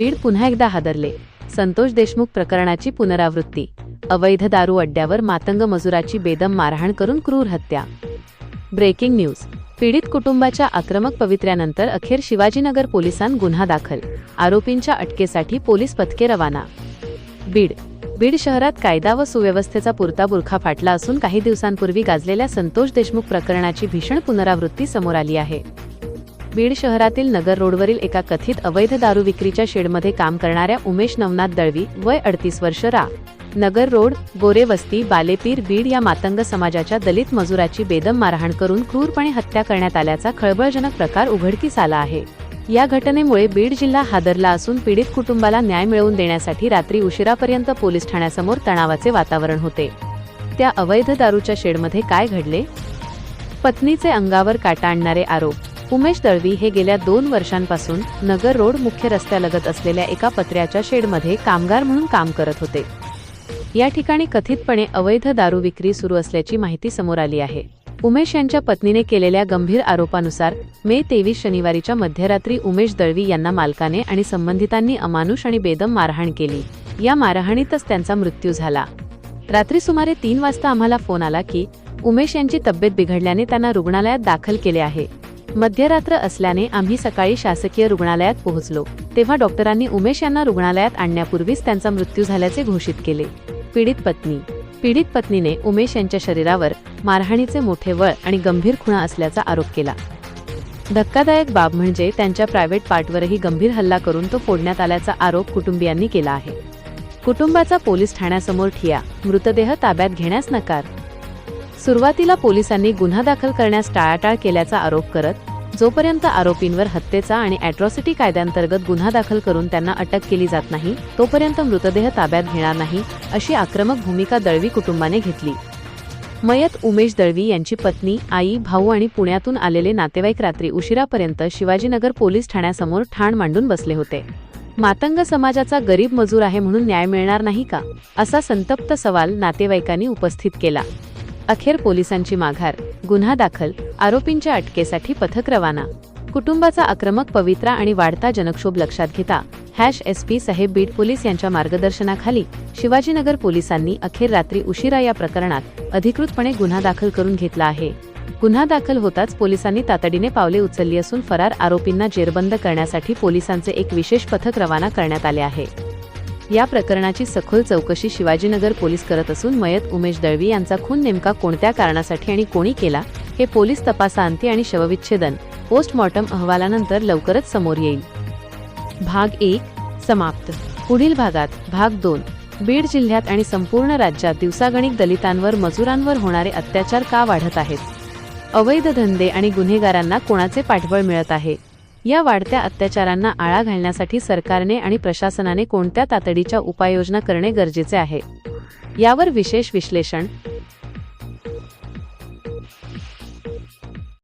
बीड पुन्हा एकदा हादरले. संतोष देशमुख प्रकरणाची पुनरावृत्ती. अवैध दारू अड्ड्यावर मातंग मजुराची बेदम मारहाण करून क्रूर हत्या. Breaking news. पीडित कुटुंबाच्या आक्रमक पवित्र्यानंतर अखेर शिवाजीनगर पोलिसांत गुन्हा दाखल. आरोपींच्या अटकेसाठी पोलीस पथके रवाना. बीड शहरात कायदा व सुव्यवस्थेचा पुरता बुरखा फाटला असून काही दिवसांपूर्वी गाजलेल्या संतोष देशमुख प्रकरणाची भीषण पुनरावृत्ती समोर आली आहे. बीड शहरातील नगर रोडवरील एका कथित अवैध दारू विक्रीच्या शेडमध्ये काम करणाऱ्या उमेश नवनाथ दळवी वय 38 वर्ष नगर रोड गोरे वस्ती बालेपीर बीड या मातंग समाजाच्या दलित मजुराची बेदम मारहाण करून क्रूरपणे हत्या करण्यात आल्याचा खळबळजनक प्रकार उघडकीस आला आहे. या घटनेमुळे बीड जिल्हा हादरला असून पीडित कुटुंबाला न्याय मिळवून देण्यासाठी रात्री उशिरापर्यंत पोलीस ठाण्यासमोर तणावाचे वातावरण होते. त्या अवैध दारूच्या शेडमध्ये काय घडले? पत्नीचे अंगावर काटा आणणारे आरोप. उमेश दळवी हे गेल्या 2 वर्षांपासून नगर रोड मुख्य रस्त्यालगत असलेल्या एका पत्र्याच्या शेडमध्ये कामगार म्हणून काम करत होते. या ठिकाणी कथितपणे अवैध दारू विक्री सुरू असल्याची माहिती समोर आली आहे. उमेश यांच्या पत्नीने केलेल्या गंभीर आरोपानुसार मे 23 शनिवारीच्या मध्यरात्री उमेश दळवी यांना मालकाने आणि संबंधितांनी अमानुष आणि बेदम मारहाण केली. या मारहाणीतच त्यांचा मृत्यू झाला. रात्री सुमारे 3 वाजता आम्हाला फोन आला की उमेश यांची तब्येत बिघडल्याने त्यांना रुग्णालयात दाखल केले आहे. मध्यरात्र असल्याने आम्ही सकाळी शासकीय रुग्णालयात पोहोचलो तेव्हा डॉक्टरांनी उमेश यांना रुग्णालयात आणण्यापूर्वीच त्यांचा मृत्यू झाल्याचे घोषित केले. पीडित पत्नीने उमेश यांच्या शरीरावर मारहाणीचे मोठे वळ आणि गंभीर खुणा असल्याचा आरोप केला. धक्कादायक बाब म्हणजे त्यांच्या प्रायव्हेट पार्टवरही गंभीर हल्ला करून तो फोडण्यात आल्याचा आरोप कुटुंबियांनी केला आहे. कुटुंबाचा पोलीस ठाण्यासमोर ठिय्या. मृतदेह ताब्यात घेण्यास नकार. सुरुवातीला पोलिसांनी गुन्हा दाखल करण्यास टाळाटाळ केल्याचा आरोप करत जोपर्यंत आरोपींवर हत्येचा आणि अॅट्रॉसिटी कायद्यांतर्गत गुन्हा दाखल करून त्यांना अटक केली जात नाही तोपर्यंत मृतदेह ताब्यात घेणार नाही अशी आक्रमक भूमिका दळवी कुटुंबाने घेतली. मयत उमेश दळवी यांची पत्नी, आई, भाऊ आणि पुण्यातून आलेले नातेवाईक रात्री उशिरापर्यंत शिवाजीनगर पोलीस ठाण्यासमोर ठाण मांडून बसले होते. मातंग समाजाचा गरीब मजूर आहे म्हणून न्याय मिळणार नाही का, असा संतप्त सवाल नातेवाईकांनी उपस्थित केला. अखेर पोलिसांची माघार. गुन्हा दाखल. आरोपींच्या अटकेसाठी पथक रवाना. कुटुंबाचा आक्रमक पवित्रा आणि वाढता जनक्षोभ लक्षात घेता SP साहेब बीड पोलीस यांच्या मार्गदर्शनाखाली शिवाजीनगर पोलिसांनी अखेर रात्री उशिरा या प्रकरणात अधिकृतपणे गुन्हा दाखल करून घेतला आहे. गुन्हा दाखल होताच पोलिसांनी तातडीने पावले उचलली असून फरार आरोपींना जेरबंद करण्यासाठी पोलिसांचे एक विशेष पथक रवाना करण्यात आले आहे. या प्रकरणाची सखोल चौकशी शिवाजीनगर पोलीस करत असून मयत उमेश दळवी यांचा खून नेमका कोणत्या कारणासाठी आणि कोणी केला हे पोलीस तपासांती आणि शवविच्छेदन पोस्टमॉर्टम अहवालानंतर लवकरच समोर येईल. भाग 1 समाप्त. पुढील भागात भाग 2. बीड जिल्ह्यात आणि संपूर्ण राज्यात दिवसागणिक दलितांवर मजुरांवर होणारे अत्याचार का वाढत आहेत? अवैध धंदे आणि गुन्हेगारांना कोणाचे पाठबळ मिळत आहे? या वाढत्या अत्याचारांना आळा घालण्यासाठी सरकारने आणि प्रशासनाने कोणत्या तातडीच्या उपाययोजना करणे गरजेचे आहे? यावर विशेष विश्लेषण